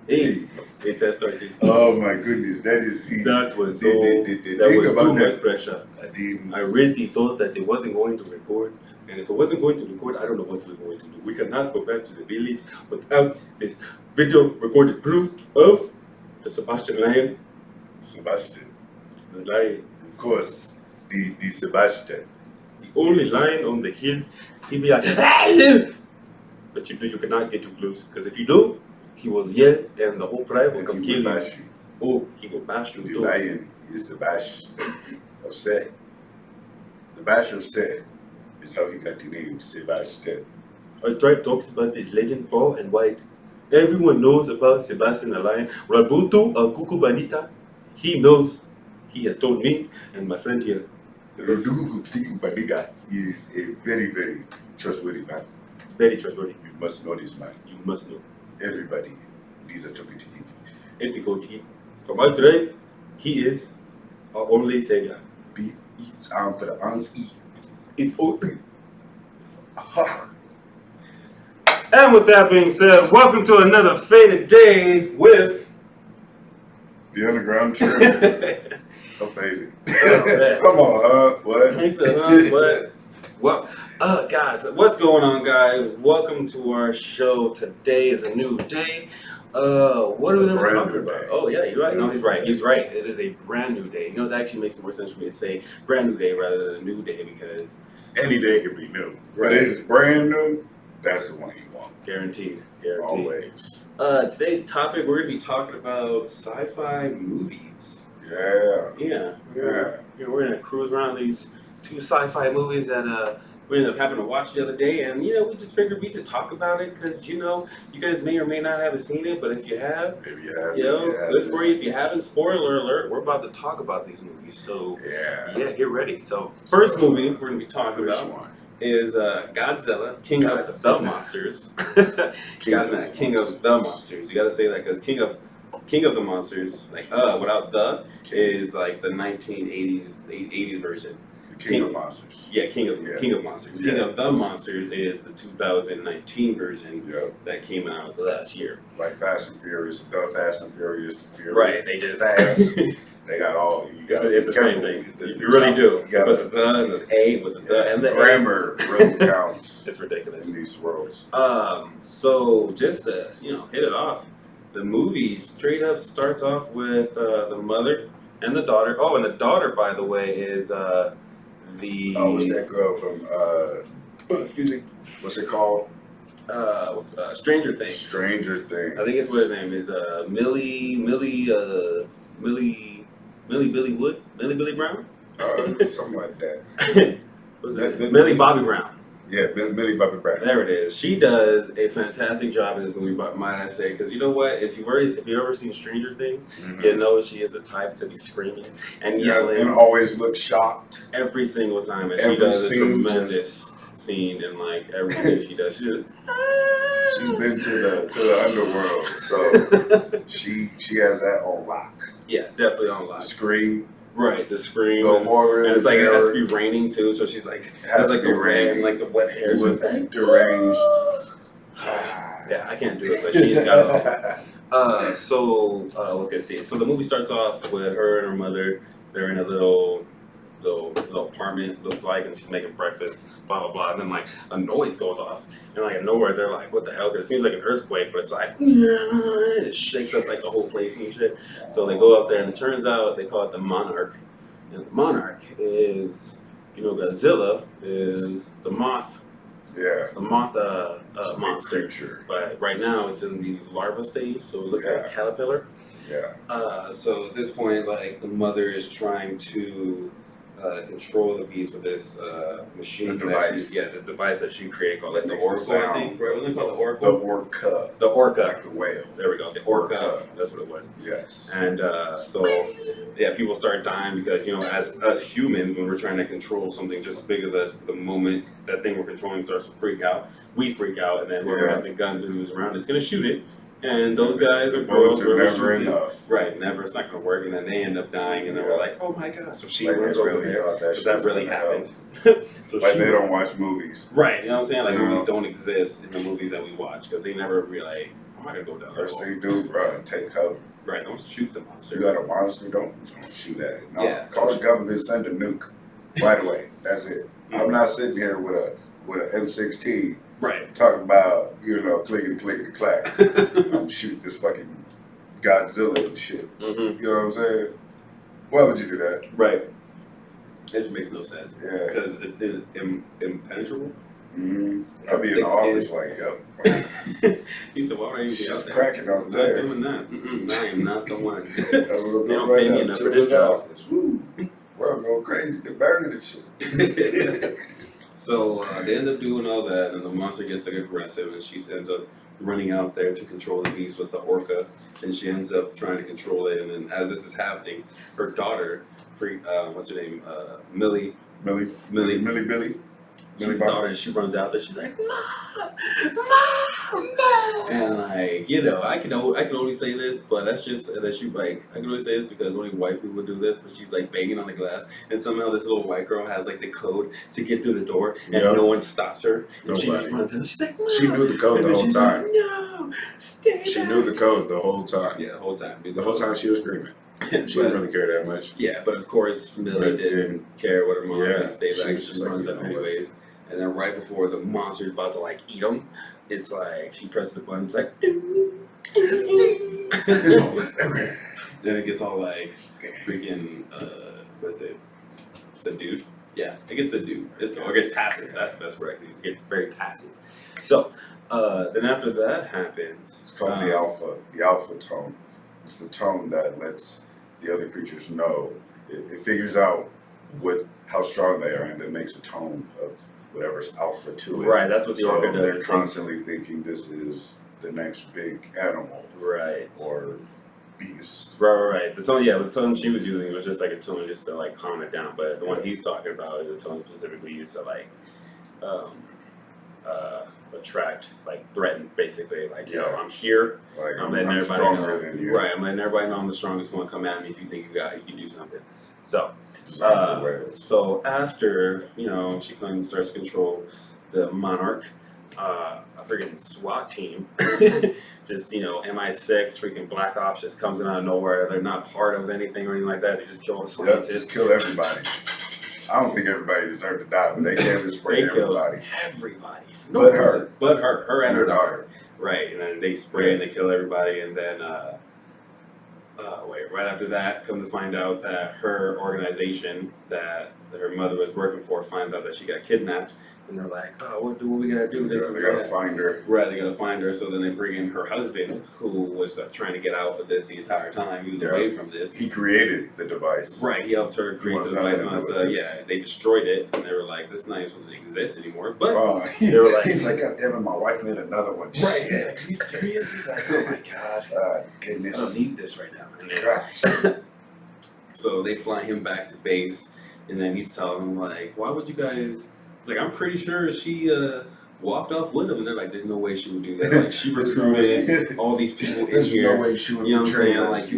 Hey, hey, that started. Oh my goodness, that is see. That was so. The That thing was about too that, much pressure. I didn't. I really thought that it wasn't going to record, and if it wasn't going to record, I don't know what we're going to do. We cannot go back to the village without this video recorded proof of the Sebastian lion. Sebastian, The lion. of course, the Sebastian. The only Yes. lion on the hill. He'll be like, but you cannot get too close, because if you do, he will yell, and the whole tribe will And come he kill will you. bash you. Oh, he will bash you The too. lion is the bash of Set. The bash of Set is how he got the name Sebastian. Our tribe talks about this legend far and wide. Everyone knows about Sebastian the lion. Rabuto Kuku Banita, he knows. He has told me and my friend here. Rudugu Badiga is a very, very trustworthy man. Very trustworthy. You must know this man. You must know. Everybody, these are Tokitiki. Ethical G. From our tribe, he is our only savior. Beat eats for the ants eat. It's all. Aha. And with that being said, welcome to another faded day with The underground trip. Oh baby. man. Come on, what? He said, what? Well, guys, what's going on, guys? Welcome to our show. Today is a new day. What are we going to Brand talk new about? day. Oh, yeah, you're right. No, he's right. He's right. It is a brand new day. You know, that actually makes more sense for me to say brand new day rather than a new day because Any day can be new. Right. But it is brand new, that's the one you want. guaranteed. Always. Today's topic, we're going to be talking about sci-fi movies. Yeah. Yeah. Yeah. We're going to cruise around these two sci-fi movies that we ended up having to watch the other day, and we just figured we just talk about it because you guys may or may not have seen it, but if you have, If you have good for you. If you haven't, spoiler alert, we're about to talk about these movies, so Yeah. get ready. So first movie we're gonna be talking Which about one? is Godzilla, King of the Godzilla. Monsters. King of the King of the Monsters. You gotta say that because King of the Monsters, like without the, is like the 1980s, the 80s version. The King of Monsters. Yeah, King of Monsters. King Yeah. of the Monsters is the 2019 version Yep. that came out last year. Like Fast and Furious, the Fast and Furious. Right, they just Fast. They got all. You it's got the same thing. You really do. You got But the and the A with the and the grammar really counts A. It's ridiculous. in these worlds. So just to hit it off, the movie straight up starts off with the mother and the daughter. Oh, and the daughter, by the way, is the What's that girl from? excuse me. What's it called? Stranger Things. Stranger Things. I think it's what his name is. Millie Billy Brown. Something like that. What's it? Millie Bobby Brown. Yeah, Millie Bobby Brown. There it is. She does a fantastic job in this movie, might I say? Because you know what? If you've ever seen Stranger Things, Mhm. you know she is the type to be screaming and yelling and always look shocked. every single time, and Every she does a scene tremendous scene in like everything she does. She just She's been to the underworld, so she has that on lock. yeah, definitely on The lock. scream, Right, the scream. the horror, And it's the like it has terror. to be raining too, so she's like Has has to like be the red raining. and like the wet hair. It was She's like, deranged. yeah, I can't do it, but she's got it all. So let's see. So the movie starts off with her and her mother. They're in a little apartment, looks like, and she's making breakfast. Blah blah blah. And then like a noise goes off, and like nowhere they're like, "What the hell?" Because it seems like an earthquake, but it's like it shakes up like the whole place and shit. So they go up there, and it turns out they call it the Monarch, and the Monarch is, if you know, Godzilla is the moth. Yeah, It's the moth it's a big monster. creature. But right now it's in the larva stage, so it looks like a Yeah. caterpillar. Yeah, So at this point, like the mother is trying to control the beast with this machine, The that device. this device that she created called like That the makes the Oracle, I sound. think. Right? Wasn't it called the the Oracle? orca, The Orca. like the whale. There we go. The Orca. Orca. That's what it was. Yes. And so, yeah, people start dying because, as us humans, when we're trying to control something just as big as us, the moment that thing we're controlling starts to freak out, we freak out, and then whoever Yeah. has the guns and who's around, it's going to shoot it. And those guys The or girls bullets are whoever never shoots it, enough. right, never, it's not going to work, and then they end up dying, and then we're like, oh my god, so she Like runs they over really there, thought that because shit that was really gonna happened. So Like she, they don't watch movies. right, you know what I'm saying? Like Yeah. movies don't exist in the movies that we watch, because they never be like, oh not gonna go down. First thing you do, run, take cover. Right, don't shoot the monster. You got a monster, don't shoot at it. No, Yeah. call the government, send a nuke right away. That's it. I'm not sitting here with a M16 Right. talking about, clickety clack. I'm shooting this fucking Godzilla and shit. Mm-hmm. You know what I'm saying? Why would you do that? Right. It just makes no sense. Yeah. Because it's impenetrable. Mm-hmm. I'll be in the office like, yep. He said, why would I even be out Shit's there? cracking out I'm there. not doing that. I am not the one. They don't pay me enough for this job. Woo. We're going crazy. They're burning this shit. So they end up doing all that, and the monster gets like aggressive, and she ends up running out there to control the beast with the orca, and she ends up trying to control it. And then as this is happening, her daughter, what's her name, Millie. She's the daughter, and she runs out there. She's like, Mom, and like, I can only say this, but that's just that she like I can only say this because only white people do this. But she's like banging on the glass, and somehow this little white girl has like the code to get through the door, and no one stops her. And she just runs in. And she's like, Mom. She knew the code the whole time. Like, no, stay She back. knew the code the whole time. Yeah, the whole time. The whole time she was screaming. She didn't really care that much. Yeah, but of course Millie didn't care what her mom said. Stay back. She just runs up anyways. And then right before the monster's about to like eat him, it's like she presses the button. It's like, then it gets all like freaking what's it? Subdued. Yeah, it gets subdued. It gets passive. That's the best word I can use. It gets very passive. So then after that happens, it's called the alpha tone. It's the tone that lets the other creatures know. It figures out how strong they are, and then makes a tone of whatever's alpha to it. Right, that's what the orca does. They're constantly thinking this is the next big animal. Right. Or beast. Right. The tone she was using was just like a tone just to like calm it down. But the one he's talking about is a tone specifically used to like attract, like threaten, basically. Like, I'm here. Like, I'm letting everybody stronger know. Than you. Right, I'm letting everybody know I'm the strongest one. Come at me if you think you can do something. So so after, she comes and starts to control the Monarch, a freaking SWAT team, just, MI6, freaking Black Ops just comes in out of nowhere. They're not part of anything or anything like that. They just kill the scientists. Just kill everybody. I don't think everybody deserved to die, but they can't just spray everybody. Everybody. But her and her daughter. Right, and then they spray and they kill everybody, and then right after that, come to find out that her organization that her mother was working for finds out that she got kidnapped, and they're like, oh, what we gotta do? They gotta find her. Right, they gotta find her. So then they bring in her husband, who was trying to get out of this the entire time. He was away from this. He created the device. Right, he helped her create the device and all that stuff. Yeah, they destroyed it, and they were like, this not even supposed to exist anymore. But they were like, he's like, God damn it, my wife made another one. Right, he's like, are you serious? He's like, oh my God. Goodness. I don't need this right now. And then, so they fly him back to base, and then he's telling them like, why would you guys? He's like, I'm pretty sure she walked off with him, and they're like, there's no way she would do that. Like, she recruited all these people in here. There's no way she would. You know what I'm saying? Like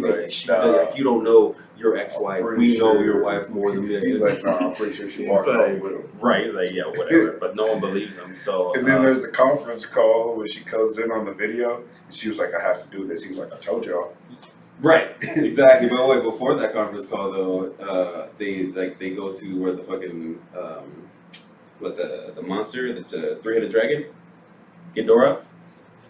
you don't know your ex-wife. We know your wife more than me. He's like, no, I'm pretty sure she walked off with him. Right? He's like, yeah, whatever. But no one believes him. So. And then there's the conference call where she comes in on the video, and she was like, I have to do this. He was like, I told y'all. Right, exactly. But wait, before that conference call though, they go to where the fucking the monster, the three-headed dragon, Ghidorah.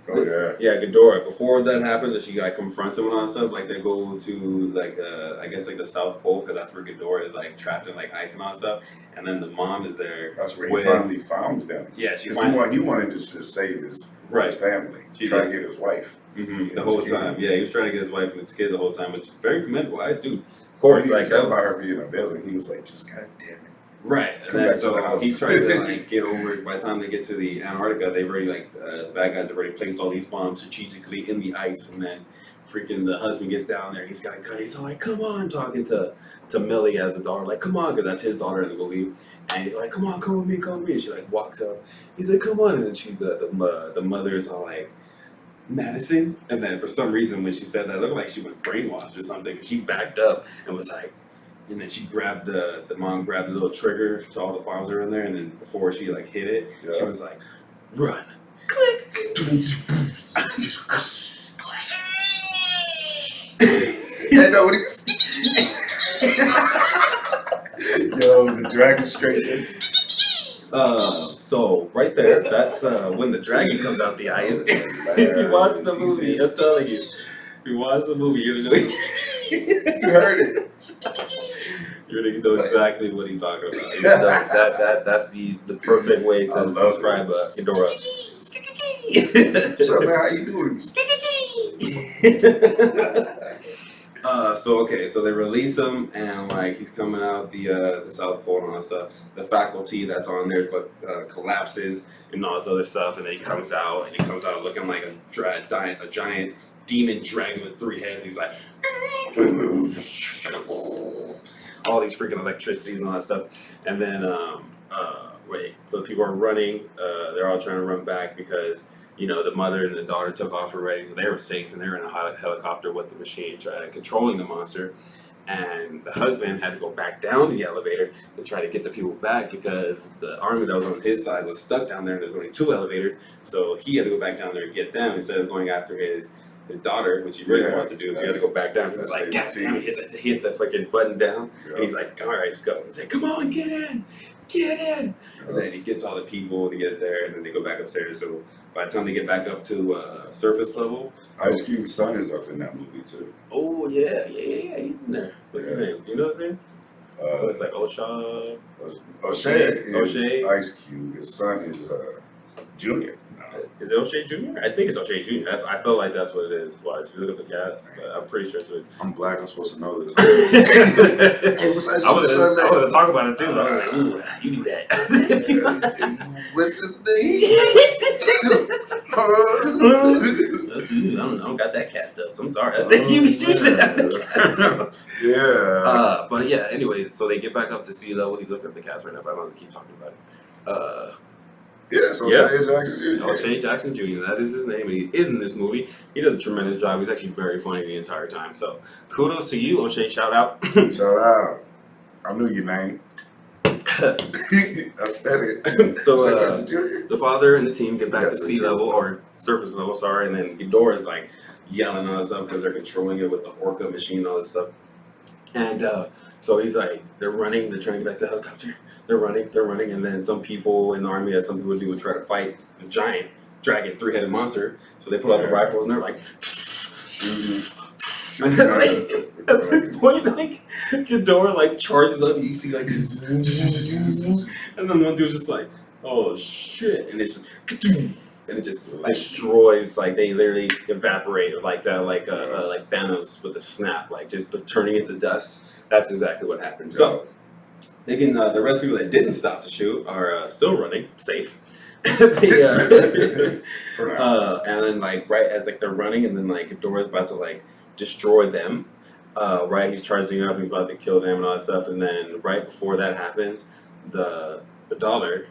Oh yeah. Yeah, Ghidorah. Before that happens, and she like confronts him and all that stuff. Like they go to like I guess like the South Pole, because that's where Ghidorah is like trapped in like ice and all that stuff. And then the mom is there. That's where he finally found them. Yeah, he wanted to just save his family. He tried to get his wife. Mm-hmm. The whole time, yeah, he was trying to get his wife and his kid the whole time, which is very commendable. Dude, of course, he didn't care about her being in a building. He was like, just God damn it. Right, and then so he tries to like get over it. By the time they get to the Antarctica, they've already the bad guys have already placed all these bombs strategically in the ice, and then freaking the husband gets down there and he's got a gun. He's all like, "Come on," talking to Millie as the daughter, like, "Come on," because that's his daughter in the movie. And he's like, "Come on, come with me, come with me." And she like walks up. He's like, "Come on," and then she's the mother's all like, Madison, and then for some reason when she said that, it looked like she was brainwashed or something, because she backed up and was like, and then she grabbed the mom grabbed the little trigger to all the bombs that were in there, and then before she like hit it, she was like, run, click. And no, when he yo, the dragon straight says. So right there, that's when the dragon comes out the eyes. If you watch the movie, I'm telling you, if you watch the movie, you're gonna know. You heard it. You're gonna know exactly what he's talking about. That's the perfect way to subscribe, Ghidorah. So man, how you doing? So they release him, and like he's coming out the South Pole and all that stuff. The faculty that's on there collapses and all this other stuff, and then he comes out looking like a giant demon dragon with 3 heads. He's like all these freaking electricities and all that stuff, and then so people are running. They're all trying to run back because the mother and the daughter took off already, so they were safe, and they were in a helicopter with the machine controlling the monster. And the husband had to go back down the elevator to try to get the people back because the army that was on his side was stuck down there, and there's only 2 elevators, so he had to go back down there and get them instead of going after his daughter, which he really wanted to do. So he had to go back down. He was like, God damn, he hit the freaking button down, and he's like, all right, let's go. He's like, come on, get in. And then he gets all the people to get there, and then they go back upstairs. So by the time they get back up to surface level, Ice Cube's son is up in that movie too. Oh yeah, he's in there. What's his name? Do you know his name? It's like O'Shea is Ice Cube. His son is Junior. Is it O'Shea Jr.? I think it's O'Shea Jr. I feel like that's what it is. Why? If you look at the cast, I'm pretty sure it is. I'm black. I'm supposed to know this. Hey, what's Ice Cube's son name? I was going to talk about it too. But I was like, ooh, you knew that. What's his name? I don't got that cast up. So I'm sorry. I think you should have the cast up. Yeah. But yeah. Anyways, so they get back up to sea level. He's looking at the cast right now, but I'm not going to keep talking about it. O'Shea Jackson Jr. That is his name, and he is in this movie. He does a tremendous job. He's actually very funny the entire time. So kudos to you, O'Shea. Shout out. Shout out. I knew your name. I said it. So the father and the team get back to sea level or surface level, sorry, and then Ghidorah is like yelling at us up because they're controlling it with the orca machine and all this stuff. And so he's like, they're running, they're trying to get back to the helicopter. They're running, and then some people in the army, as some people do, would try to fight the giant dragon 3-headed monster. So they pull out the rifles and they're like, and then, like at this point, like Ghidorah like charges up, you see like, and then one dude's just like, oh shit, and it's just, and it just destroys, like they literally evaporate like that, like Thanos with a snap, like just turning into dust. That's exactly what happened. So they can, the rest of the people that didn't stop to shoot are still running, safe. And then like right as like they're running, and then like Ghidorah's about to like destroy them. Right, he's charging up, he's about to kill them and all that stuff. And then right before that happens, the daughter,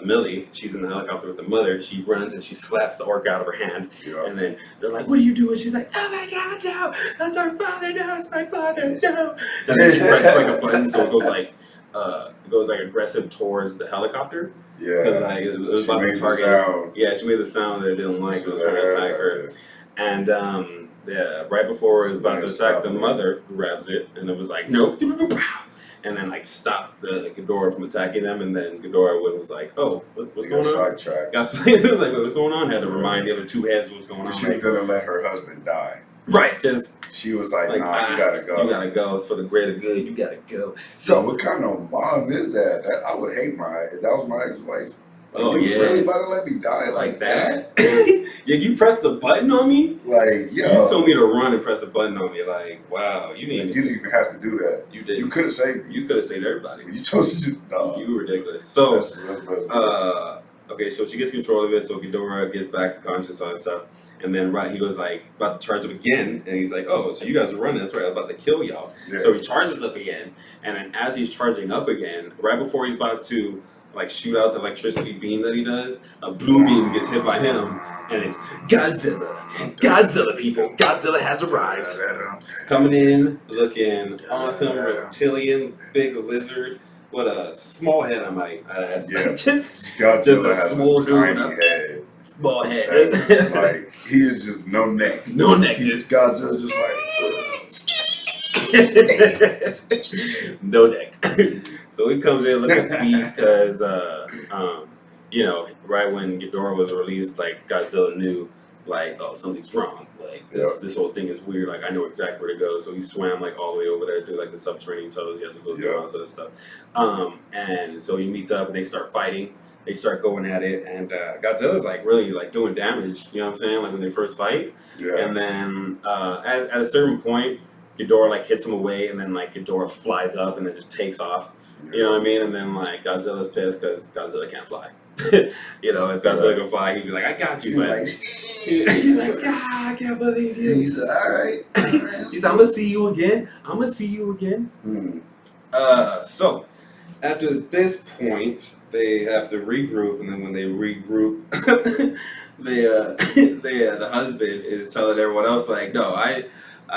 Millie, she's in the helicopter with the mother. She runs and she slaps the orc out of her hand. And then they're like, "What are you doing?" She's like, "Oh my God, no! That's our father! No, it's my father! No!" And then she presses like a button, so it goes like aggressive towards the helicopter. Because like it was about to target. Yeah, she made the sound that it didn't like. It was trying to attack her. And right before it was about to attack, the mother grabs it and it was like, nope, and then like stopped the Ghidorah from attacking them. And then Ghidorah was like, oh, what's going on? It was like, what's going on? Had to remind the other 2 heads what's going on. She was gonna let her husband die. Right, just she was like, nah, you gotta go. You gotta go. It's for the greater good. You gotta go. So what kind of mom is that? I would hate if that was my ex-wife. Oh you really about to let me die like that? Yeah, you pressed the button on me? Like, yo. You told me to run and press the button on me. Like, wow. You didn't even have to do that. You did. You could have saved me. You could have saved everybody. You chose to do no. You were ridiculous. So, okay, so she gets control of it. So Ghidorah gets back conscious on stuff. And then he was like about to charge up again, and he's like, "Oh, so you guys are running? That's right. I was about to kill y'all." Yeah. So he charges up again, and then as he's charging up again, right before he's about to like shoot out the electricity beam that he does, a blue beam gets hit by him, and it's Godzilla. Godzilla, people. Godzilla has arrived. Coming in, looking awesome, reptilian, big lizard. What a small head I might add. Yeah. just Godzilla a small has a tiny head. Small head. Like he is just no neck. No neck. Godzilla's just like. No neck. So he comes in looking pleased because, right when Ghidorah was released, like Godzilla knew, like, oh, something's wrong. Like this whole thing is weird. Like I know exactly where to go. So he swam like all the way over there through like the subterranean tunnels. He has to go through all this other stuff. And so he meets up and they start fighting. They start going at it, and Godzilla's like really like doing damage. You know what I'm saying? Like when they first fight. Yeah. And then at a certain point, Ghidorah like hits him away, and then like Ghidorah flies up and then just takes off. You know what I mean? And then like Godzilla's pissed because Godzilla can't fly. If Godzilla can fly, he'd be like, "I got you," but he's like, "Ah, I can't believe you." He said, "All right." He's like, "I'm gonna see you again. I'm gonna see you again." So after this point, they have to regroup, and then when they regroup, the husband is telling everyone else like, "No, I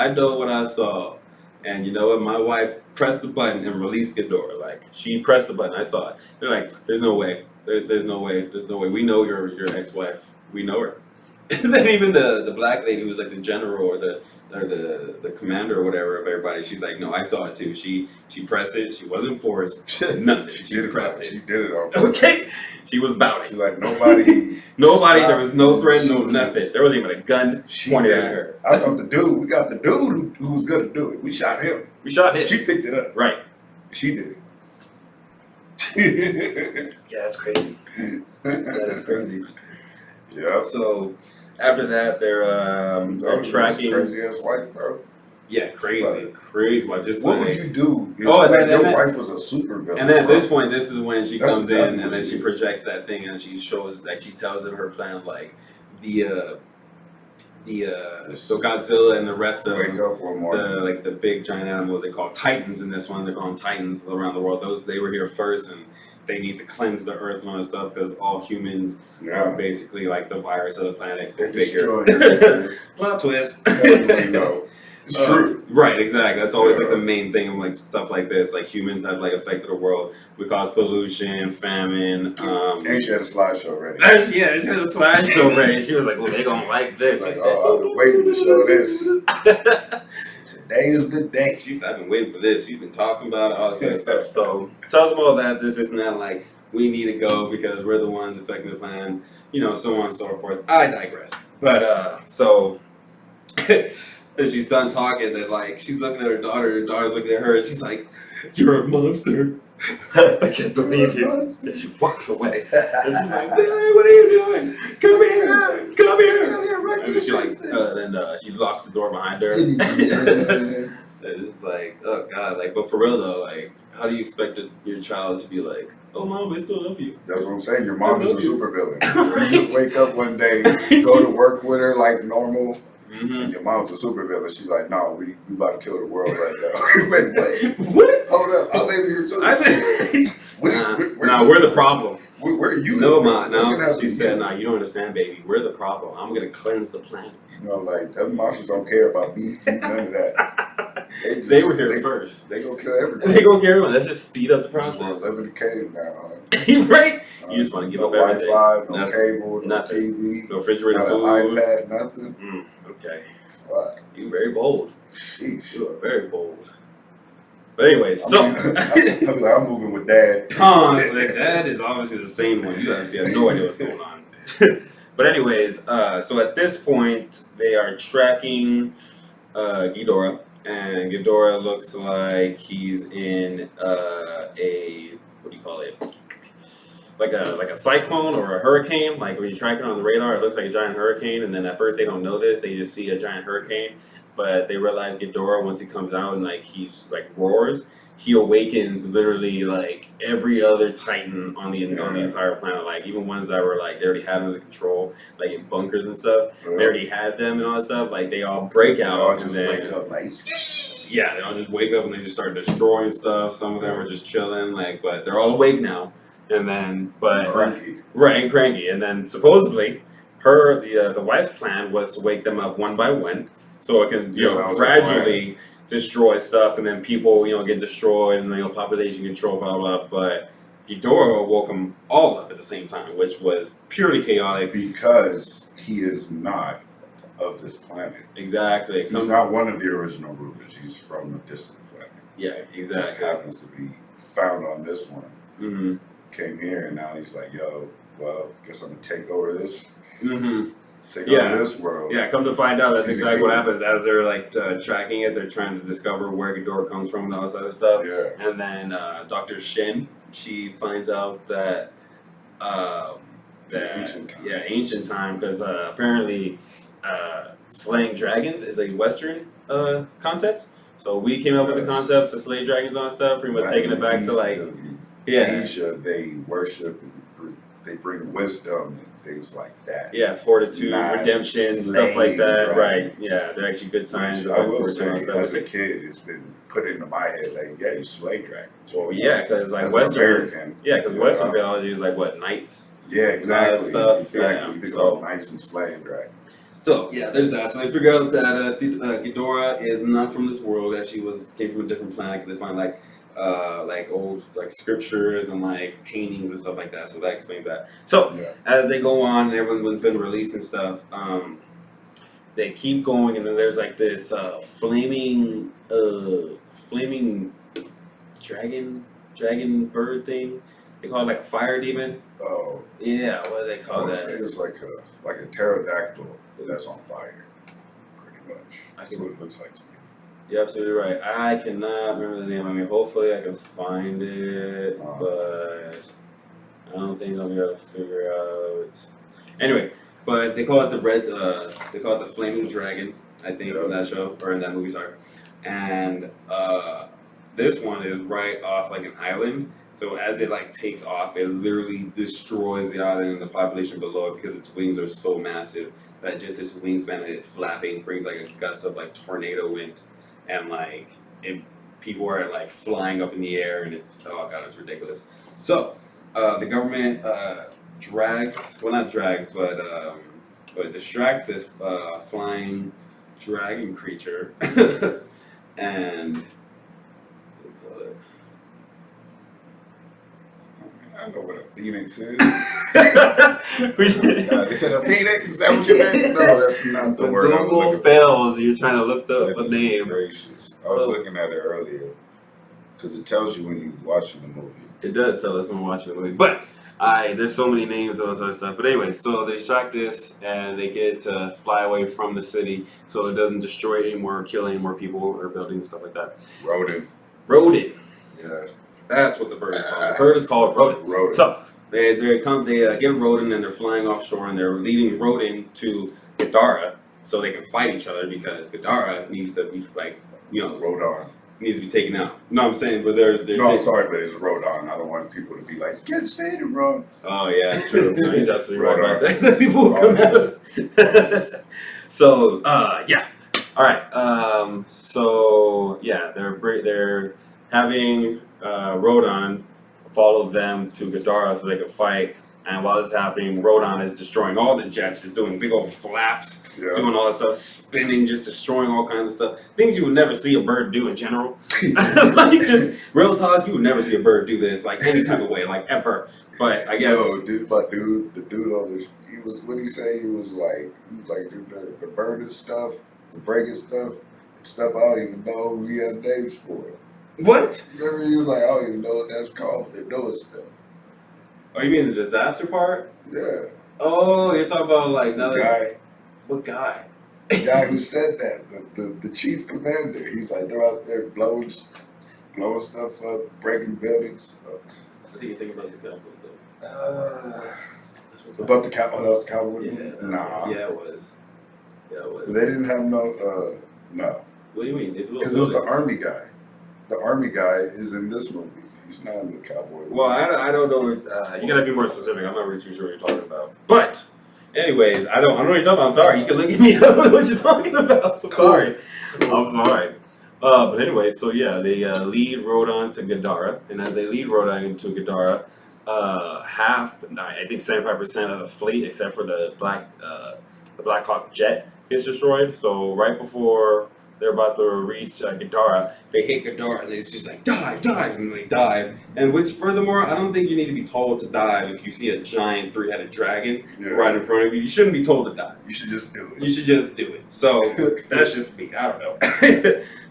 know what I saw, and you know what? My wife pressed the button and released Ghidorah. Like she pressed the button. I saw it." They're like, "There's no way. There's no way. There's no way. We know your ex-wife. We know her." And then even the black lady who was like the general or the commander or whatever of everybody, she's like, "No, I saw it too. She pressed it. She wasn't forced. Nothing. She pressed it. She did it on purpose." Okay. She was about it. She's like, nobody. There was no threat, no nothing. There wasn't even a gun pointed at her. I thought we got the dude who was going to do it. We shot him. She picked it up. Right. She did it. Yeah, that's crazy. That is crazy. Yeah. So after that, they're tracking. Crazy ass wife, bro. Yeah, crazy wife. Just what would you do if your wife was a supervillain? And then at this point, this is when she comes in and then she projects that thing and she shows, like, she tells them her plan, like so Godzilla and the rest of the big giant animals they call Titans in this one. They're calling Titans around the world. They were here first and they need to cleanse the earth and all that stuff because all humans are basically like the virus of the planet. Go figure. Plot twist. It's true. Right, exactly. That's always like the main thing of like stuff like this. Like humans have like affected the world. We cause pollution, famine. And she had a slideshow ready. She had a slideshow ready. She was like, "Well, they gonna like this." Like, I've been waiting to show this. Today is the day. She said, "I've been waiting for this." She's been talking about it, all this other stuff. So tells them all that this is not like we need to go because we're the ones affecting the plan. So on and so forth. I digress. But so. And she's done talking, and like she's looking at her daughter's looking at her, and she's like, "You're a monster. I can't believe you." And she walks away. And she's like, "Hey, what are you doing? Come here. And then she locks the door behind her. It's just like, oh God, like, but for real though, like, how do you expect your child to be like, "Oh, Mom, I still love you"? That's what I'm saying. Your mom is a supervillain. Right? You just wake up one day, go to work with her like normal. And your mom's a supervillain. She's like, "No, we about to kill the world right now." Wait, what? Hold up, I live here too. We're the problem. Where are you? No, Ma. No, she said, "No, you don't understand, baby. We're the problem. I'm gonna cleanse the planet." Like them monsters don't care about me. None of that. They were here first. They gonna kill everybody. They gonna kill everyone. Let's just speed up the process. You just live in a cave now. Right? You just want to give up everything. No Wi-Fi, no cable, no TV, no refrigerator, not food, an iPad, nothing. Okay. What? You're very bold. Sheesh. You are very bold. But anyway, I'm moving with Dad. So Dad is obviously the same one. You obviously have no idea what's going on. But anyways, so at this point, they are tracking Ghidorah. And Ghidorah looks like he's in what do you call it? Like a cyclone or a hurricane. Like when you track it on the radar, it looks like a giant hurricane. And then at first they don't know this; they just see a giant hurricane. But they realize Ghidorah, once he comes out and like he's like roars, he awakens literally like every other Titan on the entire planet. Like even ones that were like they already had under control, like in bunkers and stuff. They already had them and all that stuff. Like they all break out. They all just wake up like. Yeah, they all just wake up and they just start destroying stuff. Some of them are just chilling, like, but they're all awake now. And then, cranky. Right, and cranky. And then supposedly, the wife's plan was to wake them up one by one, so it can gradually destroy stuff, and then people get destroyed, and population control, blah blah. But Ghidorah woke them all up at the same time, which was purely chaotic because he is not of this planet. Exactly. He's not one of the original rulers. He's from a distant planet. Yeah, exactly. Just happens to be found on this one. Mm-hmm. Came here and now he's like, yo, well, guess I'm gonna take over this. Mm-hmm. Take over this world. Yeah, come to find out, that's exactly what happens. As they're like tracking it, they're trying to discover where Ghidorah comes from and all this other stuff. Yeah. And then Dr. Shin, she finds out that ancient time, because apparently slaying dragons is a Western concept. So we came up with the concept to slay dragons and stuff, pretty much taking it back to like Asia. They worship and they bring wisdom and things like that. Yeah, fortitude, redemption, stuff like that. Right. Yeah, they're actually good signs. I will say, as a kid, it's been put into my head like, yeah, you slay dragons. Well, yeah, because like Western biology is like what, knights? Yeah, exactly. Stuff. Exactly. You think about knights and slaying dragons. So yeah, there's that. So they figure out that Ghidorah is not from this world. That she came from a different planet, because they find like old like scriptures and like paintings and stuff like that. So that explains that. So as they go on, and everyone's been released and stuff. They keep going, and then there's like this flaming dragon bird thing. They call it like a fire demon. Oh. Yeah, what do they call that? I would say it's like a pterodactyl that's on fire, pretty much. That's what it looks like to me. You're absolutely right. I cannot remember the name. I mean, hopefully I can find it, but I don't think I'll be able to figure out. Anyway, but they call it they call it the Flaming Dragon, I think, in that show, or in that movie, sorry. And this one is right off like an island. So as it like takes off, it literally destroys the island and the population below it, because its wings are so massive that just its wingspan of it flapping brings like a gust of like tornado wind, and like people are like flying up in the air, and it's it's ridiculous. So the government distracts this flying dragon creature, and I know what a phoenix is. They said a phoenix? Is that what you meant? No, that's not the word. Google fails. You're trying to look up a name. Gracious. I was looking at it earlier because it tells you when you're watching the movie. It does tell us when we're watching the movie. But there's so many names of those other stuff. But anyway, so they distract this and they get it to fly away from the city so it doesn't destroy any more, kill any more people or buildings and stuff like that. Rodent. Yeah. That's what the bird is called. The bird is called Rodent. So they get Rodent, and they're flying offshore, and they're leading Rodent to Ghidorah so they can fight each other, because Ghidorah needs to be Rodon needs to be taken out. No, I'm saying, but they're I'm sorry, but it's Rodon. I don't want people to be like, you can't say it wrong. Oh yeah, it's true. No, he's absolutely right about that. People will come at us. So yeah. All right. So yeah, they're having Rodon follow them to Ghidorah so they can fight. And while this is happening, Rodon is destroying all the jets, just doing big old flaps, doing all this stuff, spinning, just destroying all kinds of stuff. Things you would never see a bird do in general. Like, just real talk, you would never see a bird do this, like, any type of way, like, ever. But I guess... the dude on this, what he say? He was like, the burning stuff, the breaking stuff I don't even know we have names for it. What? Remember, he was like, I don't even know what that's called, but they know it's stuff. Oh, you mean the disaster part? Yeah. Oh, you're talking about like the guy. What guy? The guy who said that, the chief commander. He's like, they're out there blowing stuff up, breaking buildings. I think you're thinking about the Cowboys though. About the Cowboys? That was the Cowboys? Yeah. Nah. Yeah, it was. They didn't have no. What do you mean? Because it was the army guy. The army guy is in this movie. He's not in the Cowboy. Well, I don't know. You gotta be more specific. I'm not really too sure what you're talking about. But, anyways, I don't know what you're talking about. I'm sorry. You can look at me. I don't know what you're talking about. So sorry. I'm sorry. But anyway, so yeah, they lead Rodon to Ghidorah, and as they lead Rodon into Ghidorah, I think 75% of the fleet, except for the Black Hawk jet, gets destroyed. So right before they're about to reach Ghidorah. They hit Ghidorah, and she's like, dive, dive, and they dive. And which, furthermore, I don't think you need to be told to dive if you see a giant three-headed dragon right in front of you. You shouldn't be told to dive. You should just do it. You should just do it. So that's just me. I don't know.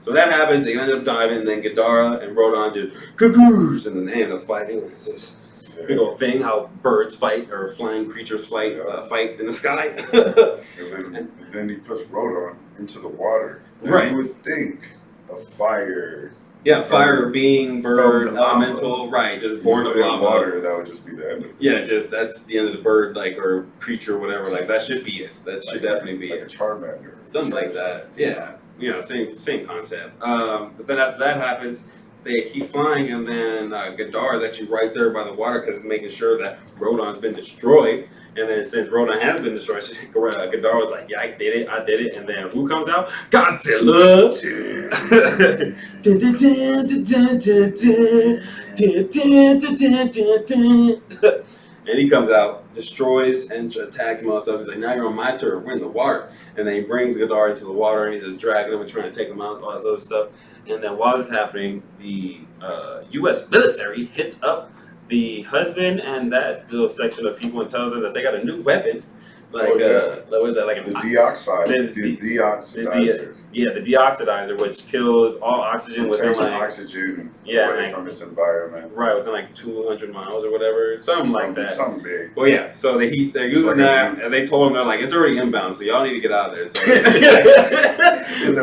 So that happens. They end up diving. And then Ghidorah and Rodan just cagoose, and then they end up fighting. It's this big old thing how birds fight or flying creatures fight in the sky. and then he puts Rodan into the water. And right. You would think a fire. Yeah, fire, being, bird, elemental, right? Just born of lava. Water, that would just be the end of it. Yeah, just that's the end of the bird, like, or creature, whatever. Like that should be it. That should definitely be like it. A Charmander. Something like that. Yeah, you know, same concept. But then after that happens, they keep flying, and then Ghidorah is actually right there by the water because it's making sure that Rodan's been destroyed. And then since Rodan has been destroyed, Ghidorah was like, yeah, I did it. And then who comes out? Godzilla! And he comes out, destroys, and attacks him all stuff. He's like, now you're on my turf, we're in the water. And then he brings Ghidorah into the water, and he's just dragging him and trying to take him out, all this other stuff. And then while this is happening, the U.S. military hits up the husband and that little section of people and tells them that they got a new weapon. Like, what is that? Like the deoxidizer. The deoxidizer, which kills all oxygen within takes oxygen away from its environment. Right, within like 200 miles or whatever, something like that. Something big. Well, yeah. So they're using like that, and they told them they're like, it's already inbound, so y'all need to get out of there. So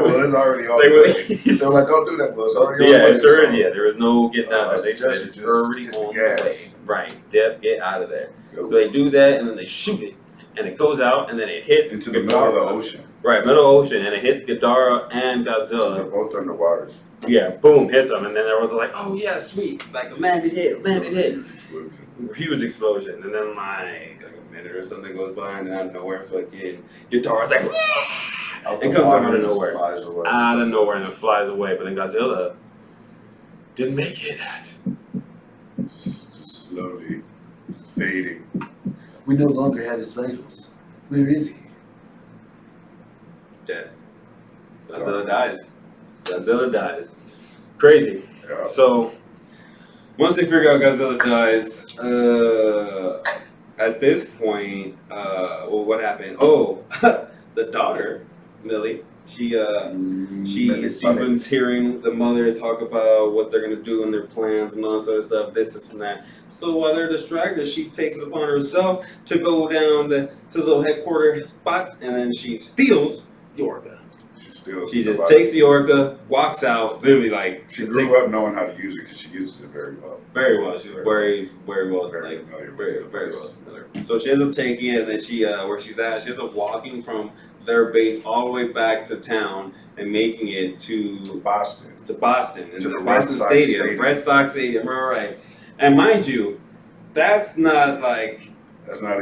well, it's already on. They're like, don't do that, well, it's already on. Yeah, it's already. Yeah, there is no getting out of there. They said it's already on the way. Right. Yep. Get out of there. So they do that, and then they shoot it. And it goes out, and then it hits into the middle of the ocean. Right, middle ocean, and it hits Ghidorah and Godzilla. They're both underwater. Yeah, boom, hits them, and then everyone's like, "Oh yeah, sweet!" Like landed hit. Huge explosion, and then like a minute or something goes by, and then out of nowhere, fucking Ghidorah's like, it comes out of nowhere, and it flies away. But then Godzilla didn't make it. Just slowly fading. We no longer have his vitals. Where is he? Dead. Godzilla dies. Crazy. Yeah. So, once they figure out Godzilla dies, at this point, well, what happened? Oh, the daughter, Millie, she was hearing the mother talk about what they're gonna do and their plans and all that sort of stuff, this and that. So while they're distracted, she takes it upon herself to go down to the little headquarters spots, and then she steals the orca. She just takes the orca, walks out, literally like she grew up knowing how to use it because she uses it very well. Very well. She's very well familiar. Very well familiar. So she ends up taking it, and then she where she's at, she ends up walking from their base all the way back to town and making it to Boston, and the Boston Stadium, Red Sox Stadium, right. And mind you, that's not an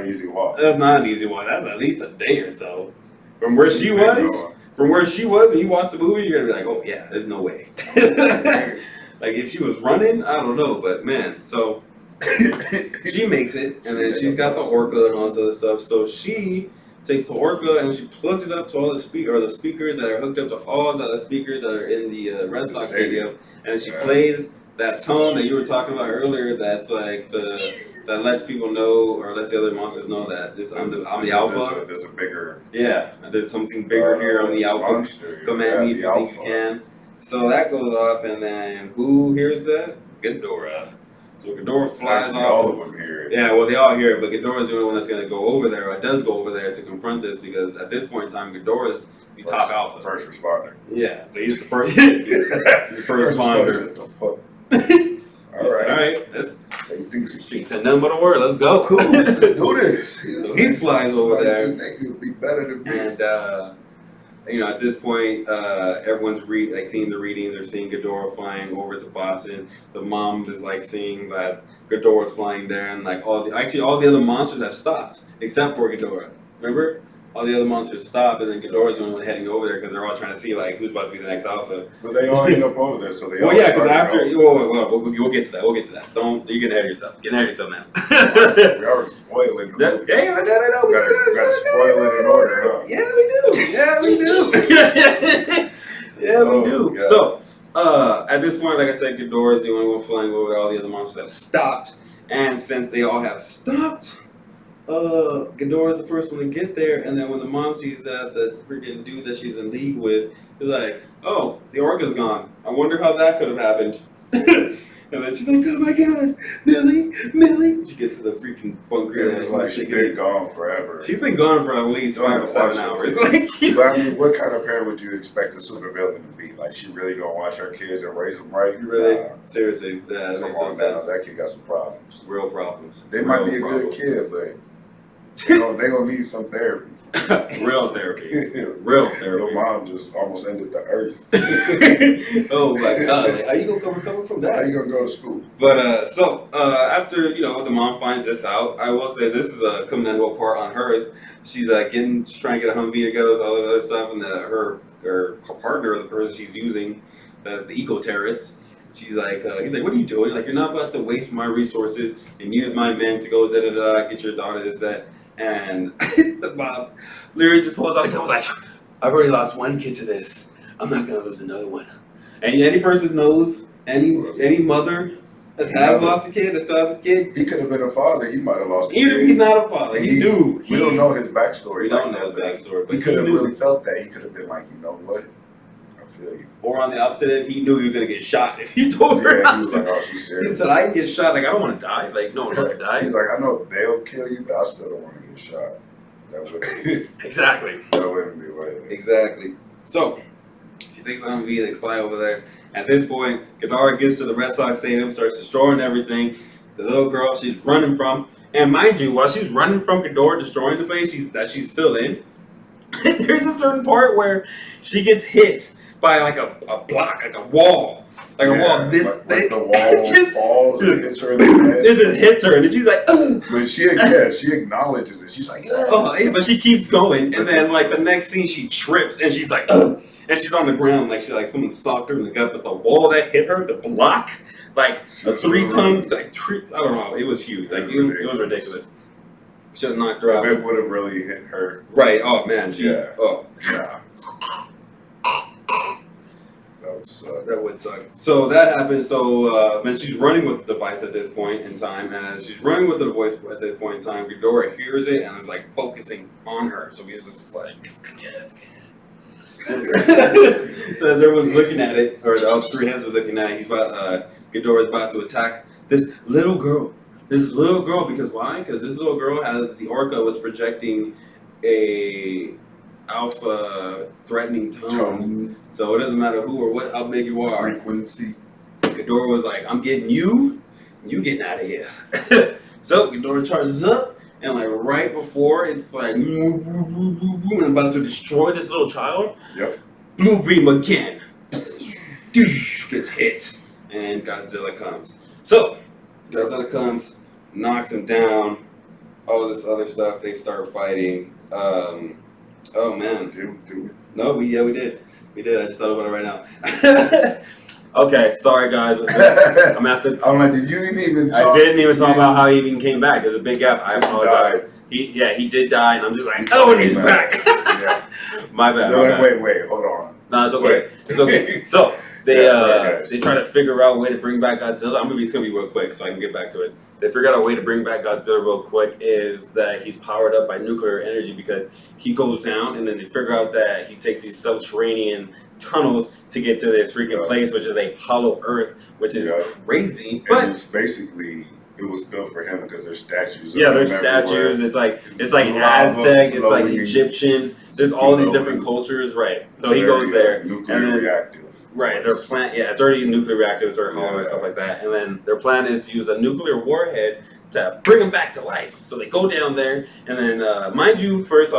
easy walk. That's not an easy walk. That's at least a day or so from where she was. From where she was, when you watch the movie, you're gonna be like, "Oh yeah, there's no way." Like if she was running, I don't know, but man, so she makes it, and then she's got the orca and all this other stuff. So she takes the orca and she plugs it up to all the speakers that are hooked up to all the speakers that are in the Red Sox Stadium, and she plays that tone that you were talking about earlier. That's like that lets people know, or lets the other monsters know that I'm the alpha. There's a bigger. Yeah, there's something bigger here. I'm the alpha. Monster. Come at me if you think you can. So that goes off, and then who hears that? Ghidorah. So Ghidorah flies off. All of them hear it. Yeah, well, they all hear it, but Ghidorah's the only one that's going to go over there, or does go over there to confront this, because at this point in time, Ghidorah's the top alpha. First responder. Yeah, so he's the first. He's the first responder. What the fuck? All right. Same things. He said nothing but a word. Let's go. Cool. Let's do this. So he flies over there. I think he'll be better than me. And at this point, everyone's seeing the readings. They're seeing Ghidorah flying over to Boston. The mom is seeing that Ghidorah's flying there, and all the other monsters have stopped except for Ghidorah. Remember? All the other monsters stop, and then Ghidorah's the only one heading over there because they're all trying to see who's about to be the next alpha. But they all end up over there, so they. Well, yeah, because after we'll get to that. We'll get to that. You're getting ahead of yourself. Getting ahead of yourself now. We're already spoiling the movie. Yeah, I know. We gotta spoil it in order, huh? Yeah, we do. yeah, we do. Yeah. So, at this point, like I said, Ghidorah is the only one flying over. All the other monsters have stopped, and since they all have stopped, Ghidorah is the first one to get there. And then when the mom sees that the freaking dude that she's in league with is like, "Oh, the orca's gone. I wonder how that could have happened." And then she's like, "Oh my God, Millie!" She gets to the freaking bunker. It was like she's been gone forever. She's been gone for at least 5 to 7 hours. Like, but I mean, what kind of parent would you expect a supervillain to be? Like, she really gonna watch her kids and raise them right? really, Nah. seriously, that Come makes no on now, sense. that kid got some problems. Real problems. They might be a good kid, but they gonna need some therapy. Real therapy. Real therapy. Your mom just almost ended the earth. Oh my God! Like, how you gonna recover from that? How you gonna go to school? But after the mom finds this out, I will say this is a commendable part on hers. She's trying to get a Humvee together, all that other stuff, and her partner, the person she's using, the eco terrorist. She's like, he's like, "What are you doing? Like, you're not about to waste my resources and use my men to go get your daughter this that." And the mom literally just pulls out a gun, like, "I've already lost one kid to this. I'm not gonna lose another one." And any person knows, any mother that has lost a kid, that still has a kid. He could have been a father. He might have lost a Even kid. if he's not a father, he knew. We don't know his backstory. We don't know his backstory, but he could have knew. really felt that. He could have been like, you know what? I feel you. Or on the opposite end, he knew he was gonna get shot if he told her Yeah, not he was to. like, oh, she's serious. He said, "I can get shot. Like, I don't want to die. Like, no one wants to die." He's like, I know they'll kill you, but I still don't want to get shot. That wouldn't, Exactly. that wouldn't be right. Exactly. So she takes on V. They fly over there. At this point, Ghidorah gets to the Red Sox stadium, starts destroying everything. The little girl she's running from, and mind you, while she's running from Ghidorah, destroying the place that she's still in, there's a certain part where she gets hit by like a block, like a wall. Like a wall this thick. Like the wall just falls and hits her in the head. This just hits her, and then she's like, "Ugh." But she acknowledges it. She's like, yeah. Oh, yeah, but she keeps going, and then like the next scene, she trips, and she's like, "Ugh," and she's on the ground, like someone socked her in the gut. But the wall that hit her, the block, like a 3-ton, I don't know, it was huge. Like it was ridiculous. Should have knocked her out. It would have really hit her. Right? Oh man, Yeah. Oh, Yeah. That would suck. that would suck. So that happened. So man, she's running with the device at this point in time, and as she's running with the voice at this point in time, Ghidorah hears it and is like focusing on her. So he's just like. So as everyone's looking at it, or all 3 heads are looking at it, Ghidorah's about to attack this little girl. Because why? Because this little girl has the orca was projecting a alpha threatening tone. So it doesn't matter who or how big you are. Frequency. Ghidorah was like, "I'm getting you, and you getting out of here." So Ghidorah charges up, and like right before it's like and about to destroy this little child. Yep. Blue beam again. Gets hit, and Godzilla comes. So Godzilla comes, knocks him down. All this other stuff. They start fighting. Oh man. Do we? No, we did. We did. I just thought about it right now. Okay, sorry guys. I'm after. I'm like, did you even talk? I didn't even talk about how he even came back. There's a big gap. I apologize. He did die, and I'm just like, oh, and he's back. Yeah. My bad. They're like, wait, hold on. No, it's okay. Wait. It's okay. So they Yeah, sorry, they try to figure out a way to bring back Godzilla. It's gonna be real quick, so I can get back to it. They figure out a way to bring back Godzilla real quick is that he's powered up by nuclear energy because he goes down, and then they figure out that he takes these subterranean tunnels to get to this freaking place, which is a hollow Earth, which is crazy. But it's basically. It was built for him because there's statues. Yeah, there's statues. It's like Aztec. It's like Egyptian. There's all these different cultures, right? So he goes there, nuclear and then, reactive. Right, their plan. Yeah, it's already nuclear reactors or hollow and stuff like that. And then their plan is to use a nuclear warhead to bring him back to life. So they go down there, and then mind you, first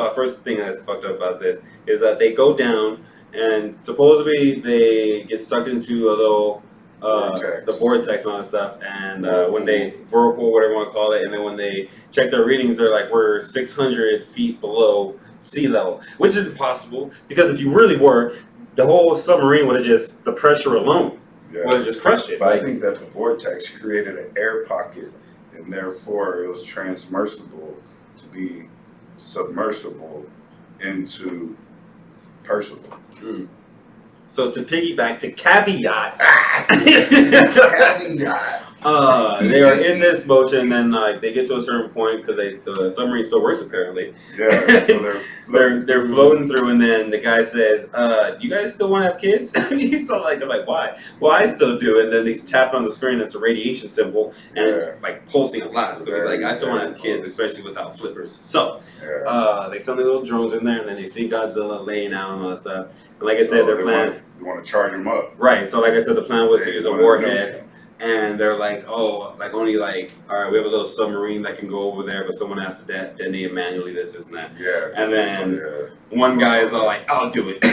thing that's fucked up about this is that they go down, and supposedly they get sucked into a little. The vortex and all that stuff, and when they whirlpool, whatever you want to call it, and then when they check their readings, they're like, we're 600 feet below sea level, which is impossible because if you really were, the whole submarine would have just, the pressure alone would have just crushed it. But I think that the vortex created an air pocket, and therefore it was transmersible to be submersible into Percival. So to piggyback to caveat, Caveat. they are in this boat, and then they get to a certain point because the submarine still works apparently. Yeah, so they're floating through, and then the guy says, "Do you guys still want to have kids?" He's still like, they're like, "Why?" Well, I still do. And then he's tapping on the screen. It's a radiation symbol, and it's like pulsing a lot. So he's like, "I still want to have kids, especially without flippers." So they send the little drones in there, and then they see Godzilla laying out and all that stuff. And like I said, their plan. They want to charge him up. Right. So like I said, the plan was to use a warhead. And they're like, oh, like only like, all right, we have a little submarine that can go over there, but someone has to detonate it manually, this, and that. Yeah. And then one guy is all like, I'll do it. The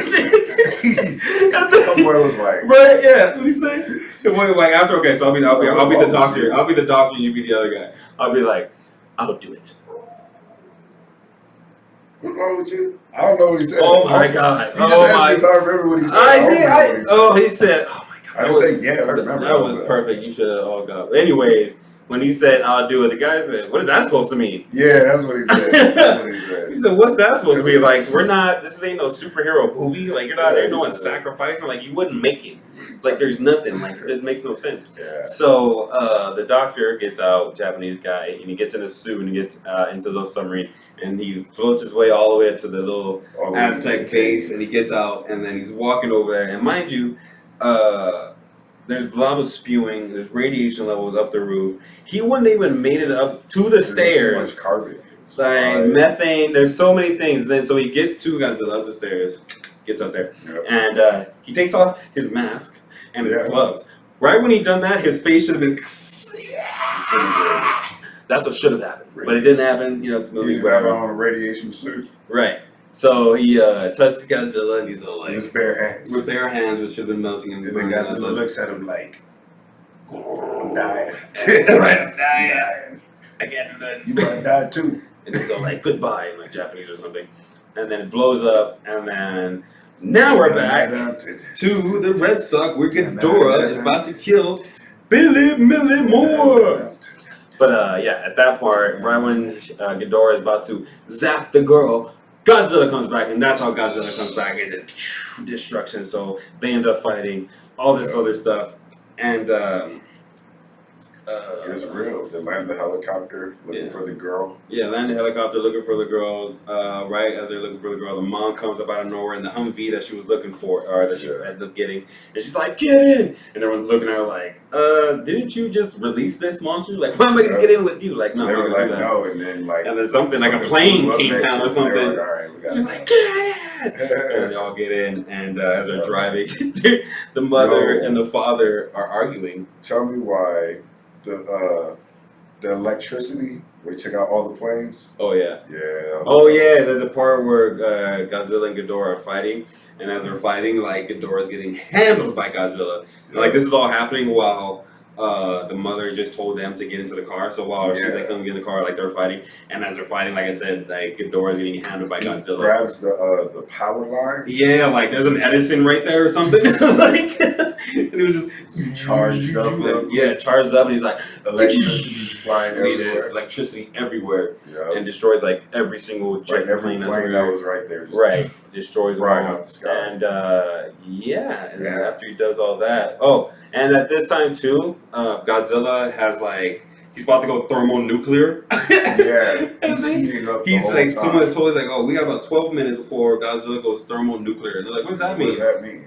boy was like, right, yeah. What do you say? The boy like after, okay, so I'll be the doctor. I'll be the doctor, and you be the other guy. I'll be like, I'll do it. What's wrong with you? I don't know what he said. Oh my God. I remember what he said. I did. He said, oh my God. I didn't say yeah, I remember. That was perfect. You should have all got. Anyways, when he said, I'll do it, the guy said, what is that supposed to mean? Yeah, that's what he said. He said, what's that supposed to be? Like, this ain't no superhero movie. Like, you're not there, no one's sacrificing. Like, you wouldn't make it. Like, there's nothing. Like, it makes no sense. Yeah. So, the doctor gets out, Japanese guy, and he gets in his suit and he gets into the submarine. And he floats his way all the way to the little Aztec base, and he gets out, and then he's walking over there. And mind you, there's lava spewing, there's radiation levels up the roof. He wouldn't even made it up to the stairs. Too much carbon. Like methane, there's so many things. Then so he gets to Godzilla up the stairs, gets up there, and he takes off his mask and his gloves. Right when he done that, his face should have been. That's what should have happened, but it didn't happen. You know, the movie. He didn't have on a radiation suit. Right. So he touches Godzilla, and he's all like, with bare hands. With bare hands, which should have been melting him. And then Godzilla looks at him like, I'm dying. Right, I'm dying. I can't do nothing. You might die too. And it's all like, goodbye, in like Japanese or something. And then it blows up, and then now we're back to the Red Sox, where Ghidorah is about to kill Millie more. But at that part, right when Ghidorah is about to zap the girl, Godzilla comes back, and that's how Godzilla comes back, and then destruction. So they end up fighting all this other stuff, and it's real. They land the helicopter looking for the girl. Yeah, land the helicopter looking for the girl. Right as they're looking for the girl, the mom comes up out of nowhere in the Humvee that she was looking for, or that she ended up getting, and she's like, "Get in!" And everyone's looking at her like, "Didn't you just release this monster? Like, why am I gonna get in with you?" Like, no, they were like, no, and then and then something like a plane came down or something. Like, all right, we got she's like, "Get in!" And they all get in, and as they're driving, the mother and the father are arguing. Tell me why. The electricity where he took out all the planes. Oh yeah. Yeah. Oh yeah. There's a part where Godzilla and Ghidorah are fighting, and as they're fighting, like Ghidorah's getting handled by Godzilla. And, like this is all happening while the mother just told them to get into the car. So while she's like telling them to get in the car, like they're fighting, and as they're fighting, like I said, like Ghidorah's getting handled by Godzilla. Grabs the power line. Yeah, like there's an Edison right there or something. Like, and it was just charged up. Yeah, charged up, and he's like electricity's flying everywhere. Electricity everywhere, and destroys like every single jet plane that was right there. Just destroys right out the sky. And and then after he does all that, and at this time too, Godzilla has like. He's about to go thermonuclear. Yeah, he's heating up. He's like, someone has told us, like, we got about 12 minutes before Godzilla goes thermonuclear. And they're like, what does that mean? What does that mean?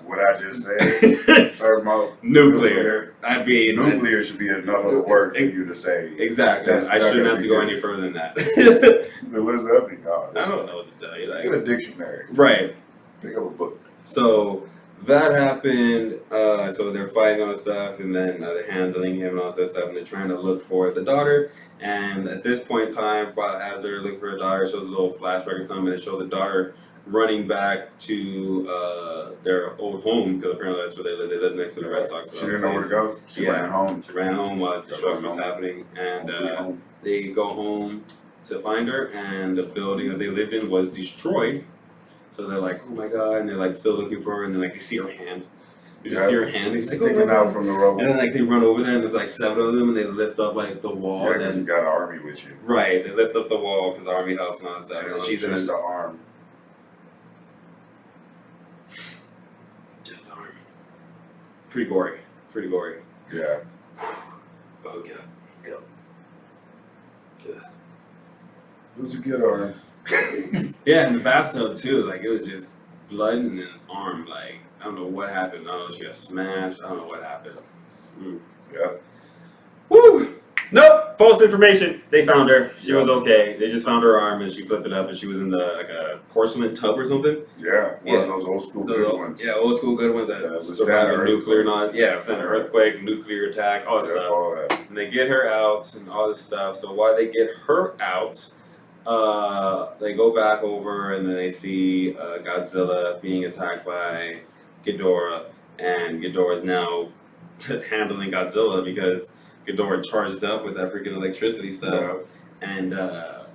What I just said? Thermonuclear. I mean, nuclear should be enough of a word for you to say. Exactly. I shouldn't have to go any further than that. So what does that mean? I don't know what to tell you. Get a dictionary. Right. Pick up a book. So that happened, so they're fighting all this stuff, and then they're handling him and all that stuff, and they're trying to look for the daughter. And at this point in time, as they're looking for the daughter, it shows a little flashback or something, and it shows the daughter running back to their old home, because apparently that's where they live. They live next to the Red Sox. She didn't know where to go. She ran home. She ran home while the destruction was happening, and they go home to find her, and the building that they lived in was destroyed. So they're like, oh my god, and they're like still looking for her, and then like they see her hand. You just see her hand sticking out from the rubble. And then like they run over there, and there's like 7 of them, and they lift up like the wall. Yeah, because you got an army with you. Right, they lift up the wall because the army helps and all that stuff. And she's just the arm. the arm. Pretty gory. Pretty gory. Yeah. Oh god. It was a good arm. Yeah, in the bathtub too. Like it was just blood and then arm. Like I don't know what happened. I don't know if she got smashed. I don't know what happened. Yeah. Woo! Nope. False information. They found her. She was okay. They just found her arm and she flipped it up and she was in like a porcelain tub or something. Yeah. One of those old school good ones. Yeah, old school good ones that was survived that a nuclear earthquake. Yeah, it's an earthquake, nuclear attack, all that stuff. All that. And they get her out and all this stuff. So while they get her out, they go back over and then they see Godzilla being attacked by Ghidorah, and Ghidorah is now handling Godzilla because Ghidorah charged up with that freaking electricity stuff. Yeah. And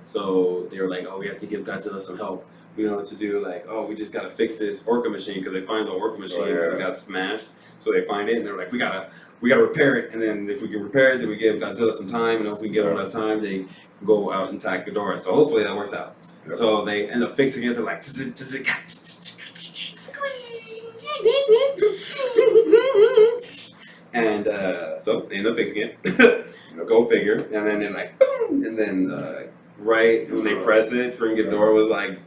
so they were like, oh, we have to give Godzilla some help. We know what to do. Like, oh, we just got to fix this Orca machine because they find the Orca machine because it got smashed. So they find it and they're like, we gotta repair it. And then if we can repair it, then we give Godzilla some time. And if we give him enough time, they go out and attack Ghidorah. So hopefully that works out. Yep. So they end up fixing it. They're like, and so they end up fixing it. Go figure. And then they're like, boom. And then right when they press it, freaking Ghidorah was like,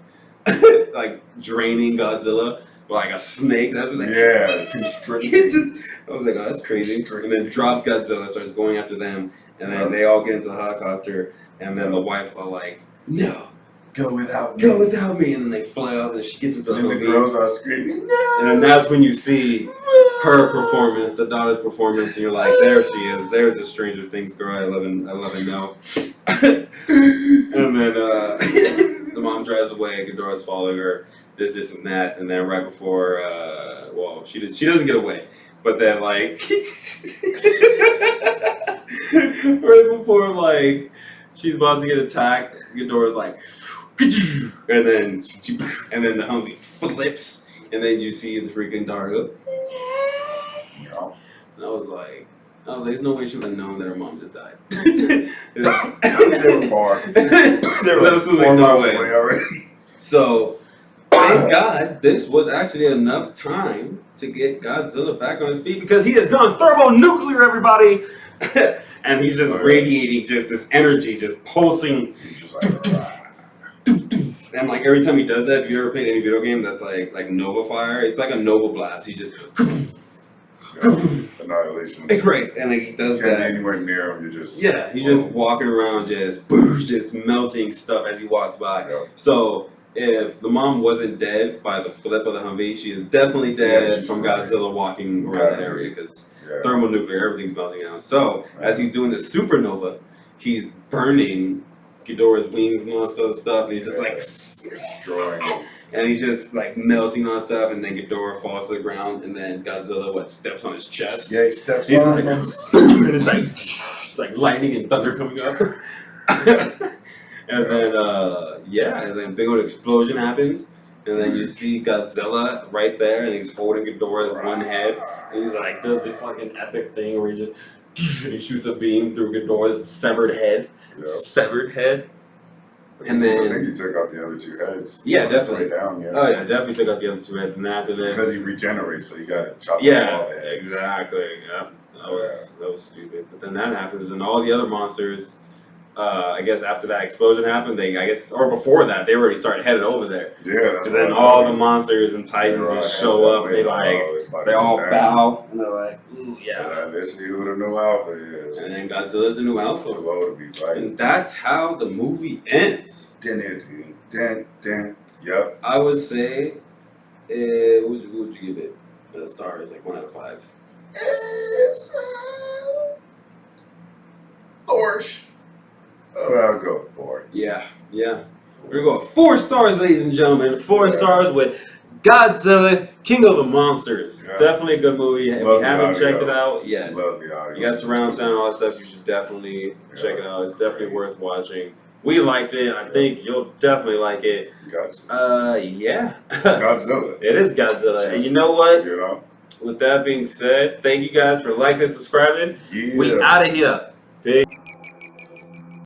like draining Godzilla like a snake. That's like, constricting. I was like, oh, that's crazy. And then drops Godzilla, starts going after them, and then they all get into the helicopter, and then the wife's all like, no, go without me. And then they fly up, and she gets into the and the girls are screaming, no! And then that's when you see her performance, the daughter's performance, and you're like, there she is. There's the Stranger Things girl I love and know. And then the mom drives away, Ghidorah's following her, this and that, and then right before, she doesn't get away, but then like, right before like she's about to get attacked, Ghidorah's like, and then the Humvee flips, and then you see the freaking dart go, and I was like, oh, there's no way she would have known that her mom just died. They were far. There was absolutely 4 no miles way. away already. So, thank God this was actually enough time to get Godzilla back on his feet because he has gone thermonuclear, everybody! And he's just radiating just this energy, just pulsing. He's just like, and like every time he does that, if you ever played any video game that's like Nova Fire, it's like a Nova Blast. He just annihilation. Right, and like he does You can't that. be anywhere near him. You just He's just walking around, just melting stuff as he walks by. Yeah. So if the mom wasn't dead by the flip of the Humvee, she is definitely dead from Godzilla walking around that area because thermonuclear, everything's melting down. So as he's doing the supernova, he's burning Ghidorah's wings and all this other stuff, and he's just like destroying him. and he's just like melting on stuff, and then Ghidorah falls to the ground, and then Godzilla steps on his chest. Yeah, he steps He's on like, him. and it's like lightning and thunder coming up. And then and then big old explosion happens, and then you see Godzilla right there, and he's holding Ghidorah's one head, and he's like does the fucking epic thing where he shoots a beam through Ghidorah's severed head. And then I think he took out the other 2 heads. Yeah, definitely. Way down, Oh yeah, definitely took out the other 2 heads, and after this, because he regenerates, so you got to chop off all the heads. exactly. Yeah, that was stupid. But then that happens, and all the other monsters. I guess after that explosion happened, or before that, they already started headed over there. Yeah, that's Because then all the monsters and titans They're just all show up. headed They all bow, and they're like, "Ooh, yeah." Let's see who the new alpha is. And then Godzilla's the new alpha. Too low to be fighting. And that's how the movie ends. Yep. I would say, what would you give it? The stars, like 1 out of 5. It's Thorsh. Oh, I'll go 4. Yeah. We're going 4 stars, ladies and gentlemen. 4 stars with Godzilla, King of the Monsters. Yeah. Definitely a good movie. If you haven't checked it out yet, Love the audio. you got surround sound and all that stuff, you should definitely check it out. It's definitely worth watching. We liked it. I think you'll definitely like it. Yeah. Godzilla. It is Godzilla. And you know what? You know? With that being said, thank you guys for liking and subscribing. Yeah. We out of here. Peace.